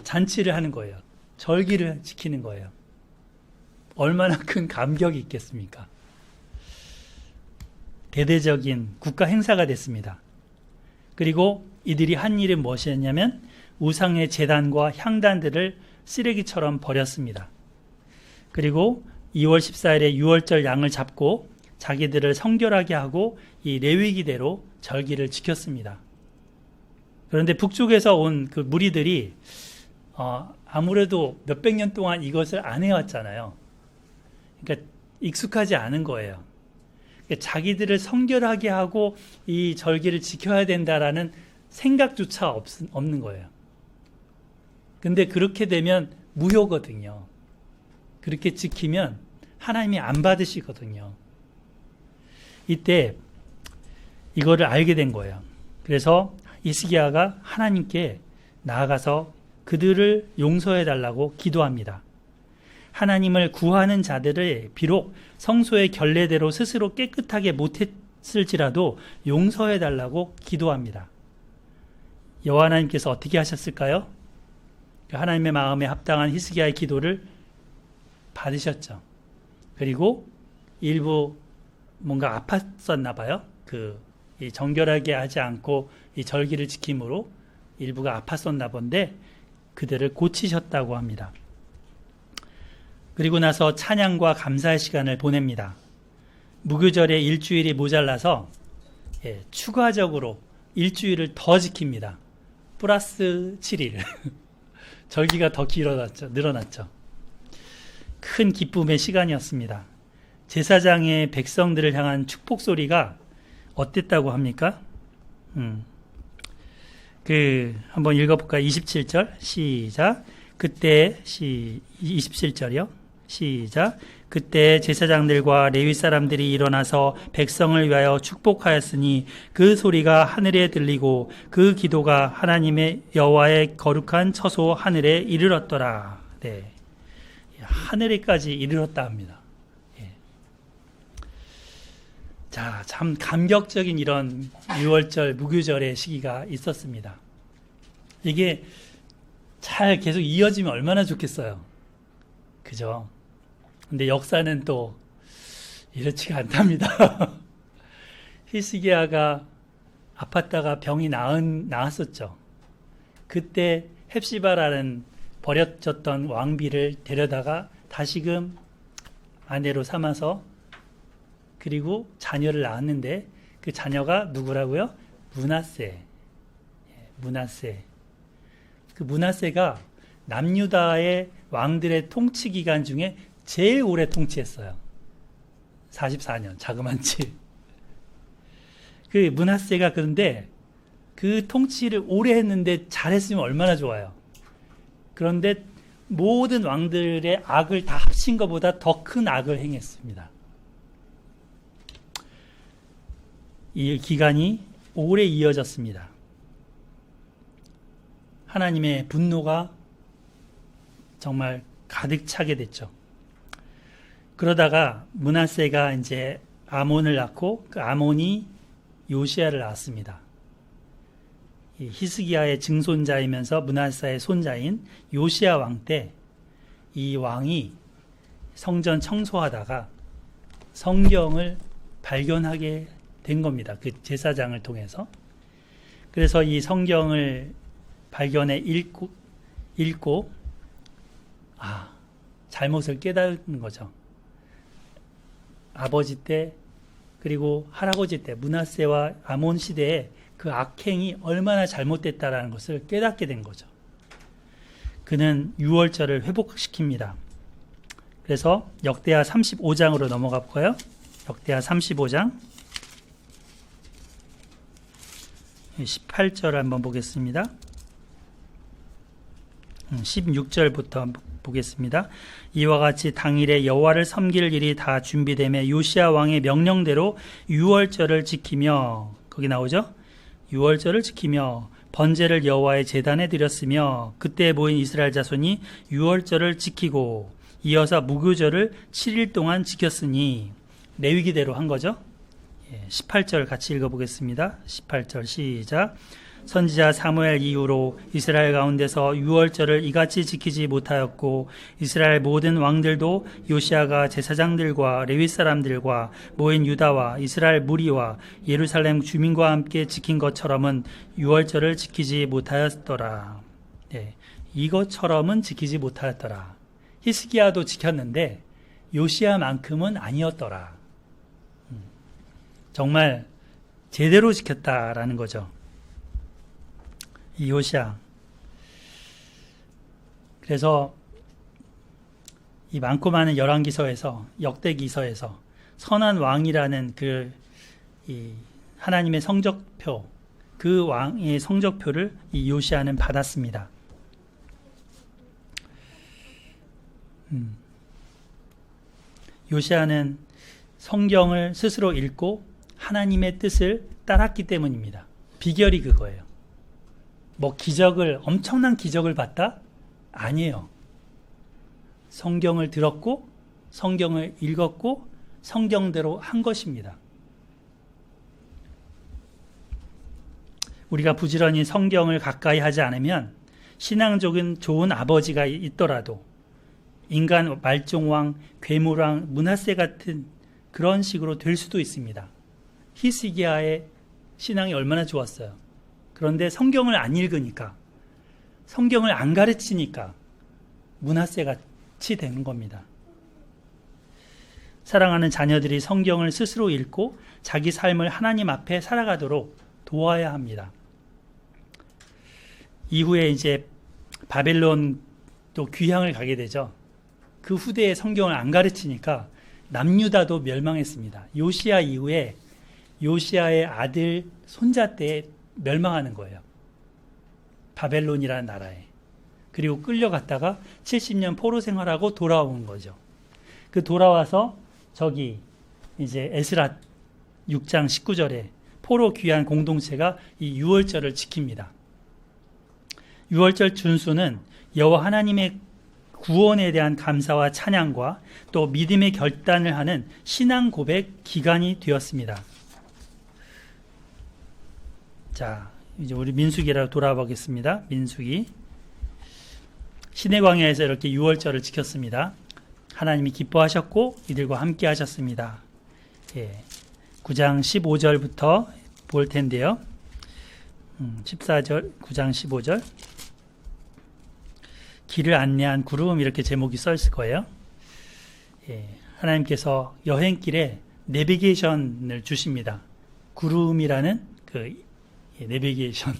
잔치를 하는 거예요. 절기를 지키는 거예요. 얼마나 큰 감격이 있겠습니까? 대대적인 국가 행사가 됐습니다. 그리고 이들이 한 일은 무엇이었냐면 우상의 제단과 향단들을 쓰레기처럼 버렸습니다. 그리고 2월 14일에 유월절 양을 잡고 자기들을 성결하게 하고 이 레위기대로 절기를 지켰습니다. 그런데 북쪽에서 온 그 무리들이 아무래도 몇백 년 동안 이것을 안 해왔잖아요. 그러니까 익숙하지 않은 거예요. 그러니까 자기들을 성결하게 하고 이 절기를 지켜야 된다라는 생각조차 없는 거예요. 근데 그렇게 되면 무효거든요. 그렇게 지키면 하나님이 안 받으시거든요. 이때 이거를 알게 된 거예요. 그래서 히스기야가 하나님께 나아가서 그들을 용서해 달라고 기도합니다. 하나님을 구하는 자들을 비록 성소의 결례대로 스스로 깨끗하게 못했을지라도 용서해 달라고 기도합니다. 여호와 하나님께서 어떻게 하셨을까요? 하나님의 마음에 합당한 히스기야의 기도를 받으셨죠. 그리고 일부 뭔가 아팠었나 봐요. 이 정결하게 하지 않고 이 절기를 지킴으로 일부가 아팠었나 본데 그들을 고치셨다고 합니다. 그리고 나서 찬양과 감사의 시간을 보냅니다. 무교절에 일주일이 모자라서 추가적으로 일주일을 더 지킵니다. 플러스 7일. 절기가 더 늘어났죠. 큰 기쁨의 시간이었습니다. 제사장의 백성들을 향한 축복 소리가 어땠다고 합니까? 한번 읽어볼까요? 27절 시작. 그때 27절이요. 시작. 그때 제사장들과 레위 사람들이 일어나서 백성을 위하여 축복하였으니 그 소리가 하늘에 들리고 그 기도가 하나님의 여호와의 거룩한 처소 하늘에 이르렀더라. 네. 하늘에까지 이르렀다 합니다. 예. 자, 참 감격적인 이런 6월절 무교절의 시기가 있었습니다. 이게 잘 계속 이어지면 얼마나 좋겠어요. 그죠? 근데 역사는 또 이렇지가 않답니다. 히스기야가 아팠다가 병이 나았었죠. 그때 헵시바라는 버려졌던 왕비를 데려다가 다시금 아내로 삼아서 그리고 자녀를 낳았는데 그 자녀가 누구라고요? 므낫세. 므낫세. 그 므낫세가 남유다의 왕들의 통치 기간 중에 제일 오래 통치했어요. 44년, 자그만치. 그 므낫세가 그런데 그 통치를 오래 했는데 잘했으면 얼마나 좋아요. 그런데 모든 왕들의 악을 다 합친 것보다 더 큰 악을 행했습니다. 이 기간이 오래 이어졌습니다. 하나님의 분노가 정말 가득 차게 됐죠. 그러다가 므낫세가 이제 아몬을 낳고 그 아몬이 요시야를 낳았습니다. 이 히스기야의 증손자이면서 므낫세의 손자인 요시야 왕 때 이 왕이 성전 청소하다가 성경을 발견하게 된 겁니다. 그 제사장을 통해서. 그래서 이 성경을 발견해 읽고 잘못을 깨닫는 거죠. 아버지 때 그리고 할아버지 때 므낫세와 아몬 시대에 그 악행이 얼마나 잘못됐다라는 것을 깨닫게 된 거죠. 그는 유월절을 회복시킵니다. 그래서 역대하 35장으로 넘어가 볼까요? 역대하 35장 18절 한번 보겠습니다. 16절부터 보겠습니다. 이와 같이 당일에 여호와를 섬길 일이 다 준비되며 요시야 왕의 명령대로 유월절을 지키며, 거기 나오죠? 유월절을 지키며 번제를 여호와의 제단에 드렸으며 그때 모인 이스라엘 자손이 유월절을 지키고 이어서 무교절을 7일 동안 지켰으니 레위기대로 한 거죠. 18절 같이 읽어보겠습니다. 18절 시작. 선지자 사무엘 이후로 이스라엘 가운데서 유월절을 이같이 지키지 못하였고 이스라엘 모든 왕들도 요시야가 제사장들과 레위 사람들과 모인 유다와 이스라엘 무리와 예루살렘 주민과 함께 지킨 것처럼은 유월절을 지키지 못하였더라. 네, 이것처럼은 지키지 못하였더라. 히스기야도 지켰는데 요시야만큼은 아니었더라. 정말 제대로 지켰다라는 거죠. 이 요시야. 그래서 이 많고 많은 열왕기서에서 역대기서에서 선한 왕이라는 이 하나님의 성적표, 그 왕의 성적표를 이 요시야는 받았습니다. 요시야는 성경을 스스로 읽고 하나님의 뜻을 따랐기 때문입니다. 비결이 그거예요. 뭐 엄청난 기적을 봤다? 아니에요. 성경을 들었고 성경을 읽었고 성경대로 한 것입니다. 우리가 부지런히 성경을 가까이 하지 않으면 신앙적인 좋은 아버지가 있더라도 인간 말종왕, 괴물왕, 므낫세 같은 그런 식으로 될 수도 있습니다. 히스기야의 신앙이 얼마나 좋았어요. 그런데 성경을 안 읽으니까, 성경을 안 가르치니까 므낫세 같이 되는 겁니다. 사랑하는 자녀들이 성경을 스스로 읽고 자기 삶을 하나님 앞에 살아가도록 도와야 합니다. 이후에 이제 바벨론 또 귀향을 가게 되죠. 그 후대에 성경을 안 가르치니까 남유다도 멸망했습니다. 요시야 이후에 요시야의 아들 손자 때 멸망하는 거예요. 바벨론이라는 나라에. 그리고 끌려갔다가 70년 포로 생활하고 돌아온 거죠. 그 돌아와서 저기 이제 에스라 6장 19절에 포로 귀한 공동체가 이 유월절을 지킵니다. 유월절 준수는 여호와 하나님의 구원에 대한 감사와 찬양과 또 믿음의 결단을 하는 신앙 고백 기간이 되었습니다. 자, 이제 우리 민수기로 돌아보겠습니다. 민수기. 시내광야에서 이렇게 유월절을 지켰습니다. 하나님이 기뻐하셨고 이들과 함께 하셨습니다. 9장 15절부터 볼 텐데요. 14절, 9장 15절. 길을 안내한 구름, 이렇게 제목이 써 있을 거예요. 하나님께서 여행길에 내비게이션을 주십니다. 구름이라는 그 내비게이션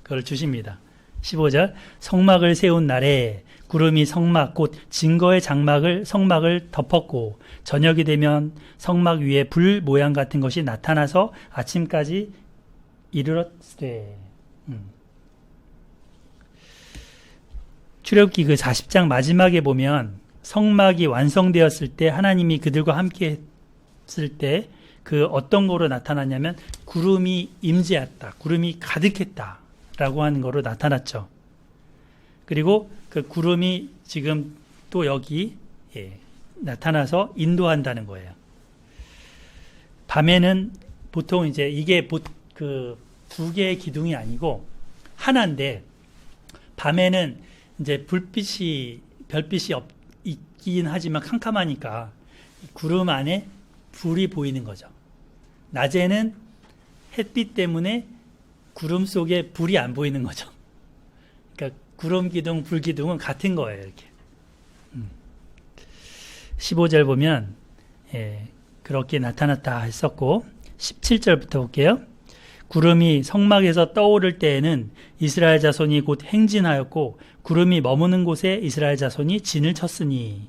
그걸 주십니다. 15절. 성막을 세운 날에 구름이 성막 곧 증거의 성막을 덮었고 저녁이 되면 성막 위에 불 모양 같은 것이 나타나서 아침까지 이르렀으되. 출애굽기 그 40장 마지막에 보면 성막이 완성되었을 때 하나님이 그들과 함께 했을 때 그 어떤 거로 나타났냐면 구름이 임재했다, 구름이 가득했다 라고 하는 거로 나타났죠. 그리고 그 구름이 지금 또 여기 나타나서 인도한다는 거예요. 밤에는 보통 이제 이게 그 두 개의 기둥이 아니고 하나인데 밤에는 이제 별빛이 있긴 하지만 캄캄하니까 구름 안에 불이 보이는 거죠. 낮에는 햇빛 때문에 구름 속에 불이 안 보이는 거죠. 그러니까 구름 기둥, 불 기둥은 같은 거예요. 이렇게. 15절 보면 그렇게 나타났다 했었고 17절부터 볼게요. 구름이 성막에서 떠오를 때에는 이스라엘 자손이 곧 행진하였고 구름이 머무는 곳에 이스라엘 자손이 진을 쳤으니.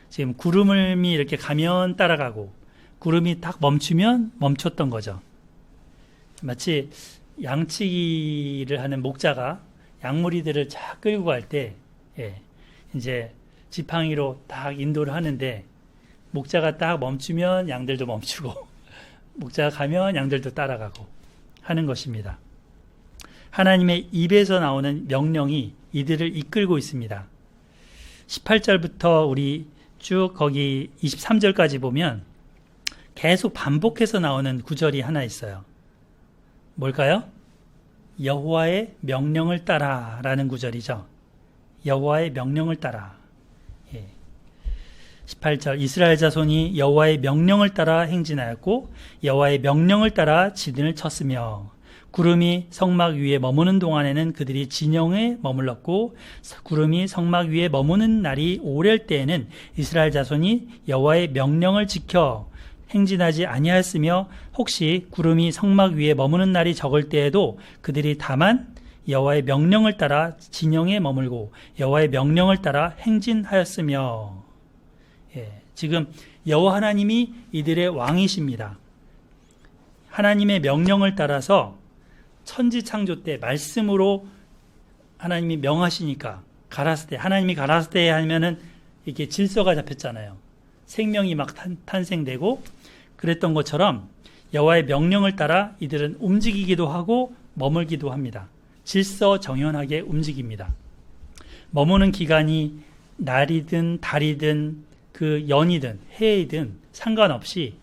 지금 구름이 이렇게 가면 따라가고 구름이 딱 멈추면 멈췄던 거죠. 마치 양치기를 하는 목자가 양무리들을 쫙 끌고 갈 때 이제 지팡이로 딱 인도를 하는데 목자가 딱 멈추면 양들도 멈추고 목자가 가면 양들도 따라가고 하는 것입니다. 하나님의 입에서 나오는 명령이 이들을 이끌고 있습니다. 18절부터 우리 쭉 거기 23절까지 보면 계속 반복해서 나오는 구절이 하나 있어요. 뭘까요? 여호와의 명령을 따라라는 구절이죠. 여호와의 명령을 따라. 18절. 이스라엘 자손이 여호와의 명령을 따라 행진하였고 여호와의 명령을 따라 진을 쳤으며 구름이 성막 위에 머무는 동안에는 그들이 진영에 머물렀고 구름이 성막 위에 머무는 날이 오랠 때에는 이스라엘 자손이 여호와의 명령을 지켜 행진하지 아니하였으며 혹시 구름이 성막 위에 머무는 날이 적을 때에도 그들이 다만 여호와의 명령을 따라 진영에 머물고 여호와의 명령을 따라 행진하였으며. 지금 여호와 하나님이 이들의 왕이십니다. 하나님의 명령을 따라서 천지 창조 때 말씀으로 하나님이 명하시니까 가라스테, 하나님이 가라스테 하면은 이렇게 질서가 잡혔잖아요. 생명이 막 탄생되고 그랬던 것처럼 여호와의 명령을 따라 이들은 움직이기도 하고 머물기도 합니다. 질서 정연하게 움직입니다. 머무는 기간이 날이든 달이든 그 연이든 해이든 상관없이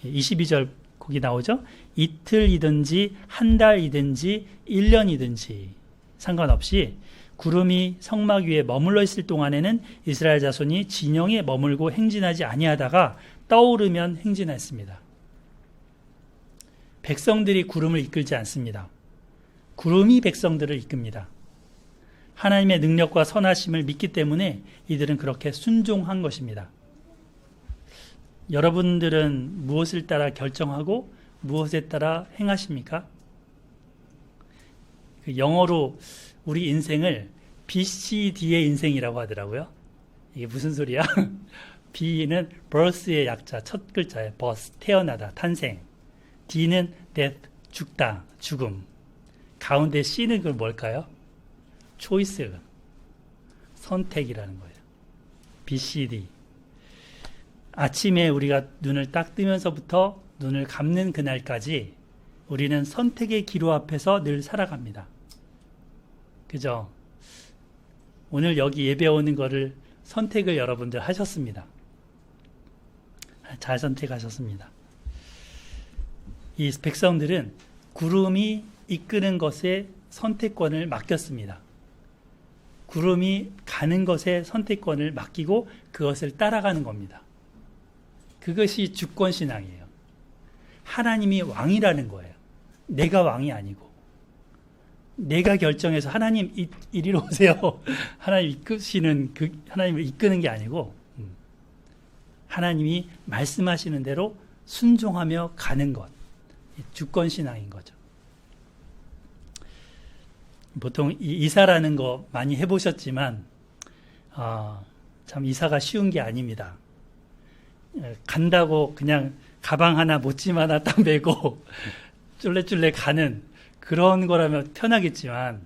22절 거기 나오죠. 이틀이든지 한 달이든지 1년이든지 상관없이 구름이 성막 위에 머물러 있을 동안에는 이스라엘 자손이 진영에 머물고 행진하지 아니하다가 떠오르면 행진했습니다. 백성들이 구름을 이끌지 않습니다. 구름이 백성들을 이끕니다. 하나님의 능력과 선하심을 믿기 때문에 이들은 그렇게 순종한 것입니다. 여러분들은 무엇을 따라 결정하고 무엇에 따라 행하십니까? 영어로 우리 인생을 BCD의 인생이라고 하더라고요. 이게 무슨 소리야? B는 birth의 약자, 첫 글자예요. birth, 태어나다, 탄생. D는 death, 죽다, 죽음. 가운데 C는 그 뭘까요? 초이스, 선택이라는 거예요. BCD. 아침에 우리가 눈을 딱 뜨면서부터 눈을 감는 그날까지 우리는 선택의 기로 앞에서 늘 살아갑니다. 그죠? 오늘 여기 예배 오는 거를 선택을 여러분들 하셨습니다. 잘 선택하셨습니다. 이 백성들은 구름이 이끄는 것에 선택권을 맡겼습니다. 구름이 가는 것에 선택권을 맡기고 그것을 따라가는 겁니다. 그것이 주권신앙이에요. 하나님이 왕이라는 거예요. 내가 왕이 아니고. 내가 결정해서 하나님 이리로 오세요. 하나님 이끄시는, 하나님을 이끄는 게 아니고, 하나님이 말씀하시는 대로 순종하며 가는 것. 주권신앙인 거죠. 보통 이사라는 거 많이 해보셨지만, 참 이사가 쉬운 게 아닙니다. 간다고 그냥 가방 하나 모찜 하나 딱 메고 쫄래쫄래 가는 그런 거라면 편하겠지만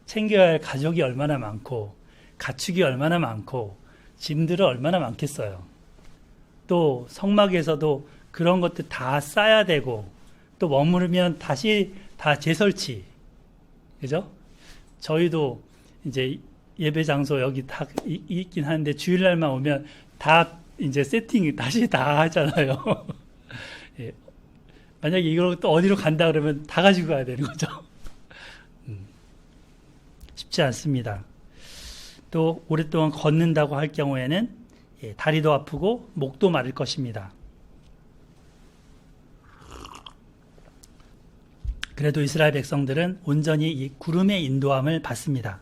챙겨야 할 가족이 얼마나 많고 가축이 얼마나 많고 짐들은 얼마나 많겠어요. 또 성막에서도 그런 것들 다 싸야 되고 또 머무르면 다시 다 재설치. 그죠? 저희도 이제 예배 장소 여기 다 있긴 하는데 주일날만 오면 다 이제 세팅 다시 다 하잖아요. 예. 만약에 이걸 또 어디로 간다 그러면 다 가지고 가야 되는 거죠. 쉽지 않습니다. 또 오랫동안 걷는다고 할 경우에는 다리도 아프고 목도 마를 것입니다. 그래도 이스라엘 백성들은 온전히 이 구름의 인도함을 받습니다.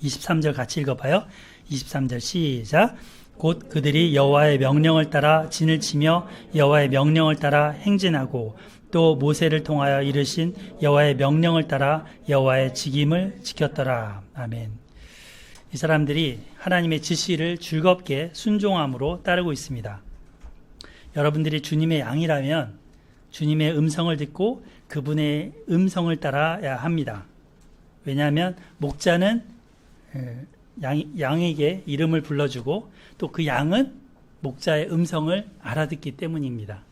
23절 같이 읽어봐요. 23절 시작. 곧 그들이 여호와의 명령을 따라 진을 치며 여호와의 명령을 따라 행진하고 또 모세를 통하여 이르신 여호와의 명령을 따라 여호와의 직임을 지켰더라. 아멘. 이 사람들이 하나님의 지시를 즐겁게 순종함으로 따르고 있습니다. 여러분들이 주님의 양이라면 주님의 음성을 듣고 그분의 음성을 따라야 합니다. 왜냐하면 목자는 양에게 이름을 불러주고 또 그 양은 목자의 음성을 알아듣기 때문입니다.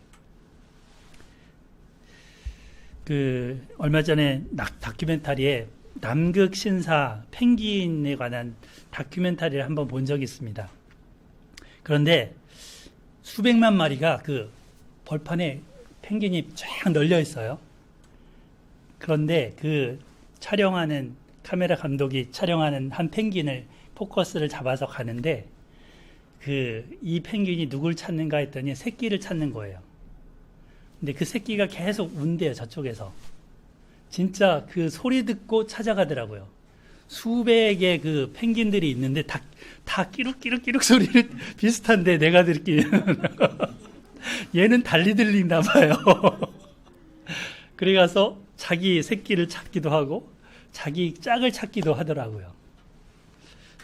얼마 전에 다큐멘터리에 남극 신사 펭귄에 관한 다큐멘터리를 한번 본 적이 있습니다. 그런데 수백만 마리가 그 벌판에 펭귄이 쫙 널려 있어요. 그런데 그 촬영하는 카메라 감독이 촬영하는 한 펭귄을 포커스를 잡아서 가는데 이 펭귄이 누굴 찾는가 했더니 새끼를 찾는 거예요. 근데 그 새끼가 계속 운대요, 저쪽에서. 진짜 그 소리 듣고 찾아가더라고요. 수백의 그 펭귄들이 있는데 다 끼룩끼룩끼룩 소리를 비슷한데 내가 듣기는 얘는 달리 들리나 봐요. 그래 가서 자기 새끼를 찾기도 하고 자기 짝을 찾기도 하더라고요.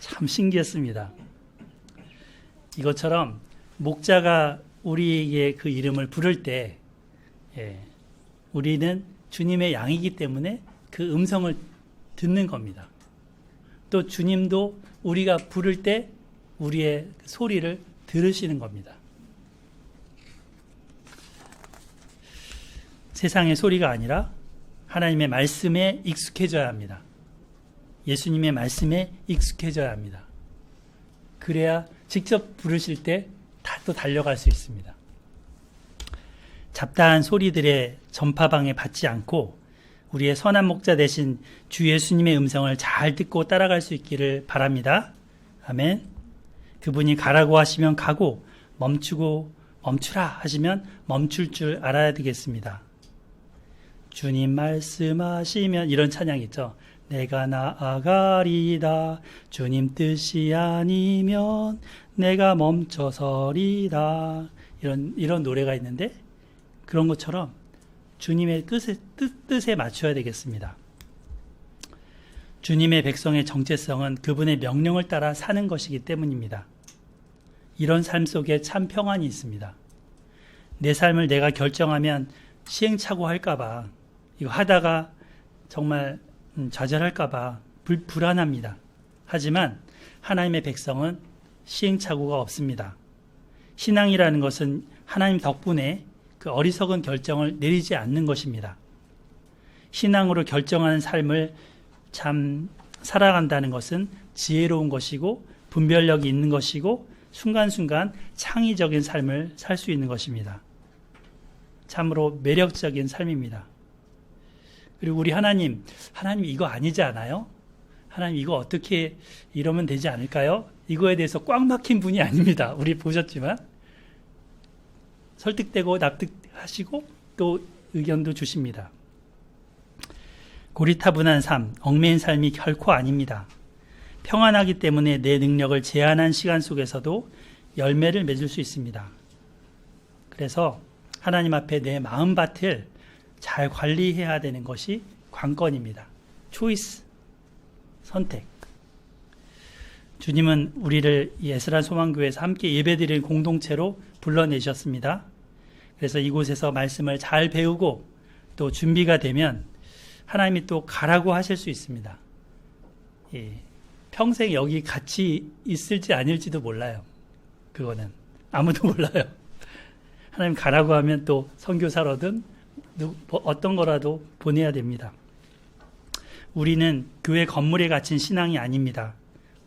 참 신기했습니다. 이것처럼 목자가 우리에게 그 이름을 부를 때 우리는 주님의 양이기 때문에 그 음성을 듣는 겁니다. 또 주님도 우리가 부를 때 우리의 소리를 들으시는 겁니다. 세상의 소리가 아니라 하나님의 말씀에 익숙해져야 합니다. 예수님의 말씀에 익숙해져야 합니다. 그래야 직접 부르실 때 또 달려갈 수 있습니다. 잡다한 소리들의 전파방해 받지 않고 우리의 선한 목자 되신 주 예수님의 음성을 잘 듣고 따라갈 수 있기를 바랍니다. 아멘. 그분이 가라고 하시면 가고 멈추라 하시면 멈출 줄 알아야 되겠습니다. 주님 말씀하시면 이런 찬양 있죠. 내가 나아가리다 주님 뜻이 아니면 내가 멈춰서리다 이런 노래가 있는데 그런 것처럼 주님의 뜻에 맞춰야 되겠습니다. 주님의 백성의 정체성은 그분의 명령을 따라 사는 것이기 때문입니다. 이런 삶 속에 참 평안이 있습니다. 내 삶을 내가 결정하면 시행착오 할까봐 이거 하다가 정말 좌절할까봐 불안합니다. 하지만 하나님의 백성은 시행착오가 없습니다. 신앙이라는 것은 하나님 덕분에 그 어리석은 결정을 내리지 않는 것입니다. 신앙으로 결정하는 삶을 참 살아간다는 것은 지혜로운 것이고 분별력이 있는 것이고 순간순간 창의적인 삶을 살 수 있는 것입니다. 참으로 매력적인 삶입니다. 그리고 우리 하나님 이거 아니지 않아요? 하나님 이거 어떻게 이러면 되지 않을까요? 이거에 대해서 꽉 막힌 분이 아닙니다. 우리 보셨지만 설득되고 납득하시고 또 의견도 주십니다. 고리타분한 삶, 얽매인 삶이 결코 아닙니다. 평안하기 때문에 내 능력을 제한한 시간 속에서도 열매를 맺을 수 있습니다. 그래서 하나님 앞에 내 마음밭을 잘 관리해야 되는 것이 관건입니다. 초이스, 선택. 주님은 우리를 예스란 소망교회에서 함께 예배드리는 공동체로 불러내셨습니다. 그래서 이곳에서 말씀을 잘 배우고 또 준비가 되면 하나님이 또 가라고 하실 수 있습니다. 예, 평생 여기 같이 있을지 아닐지도 몰라요. 그거는 아무도 몰라요. 하나님 가라고 하면 또 선교사로든 어떤 거라도 보내야 됩니다. 우리는 교회 건물에 갇힌 신앙이 아닙니다.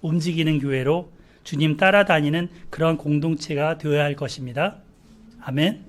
움직이는 교회로 주님 따라다니는 그런 공동체가 되어야 할 것입니다. 아멘.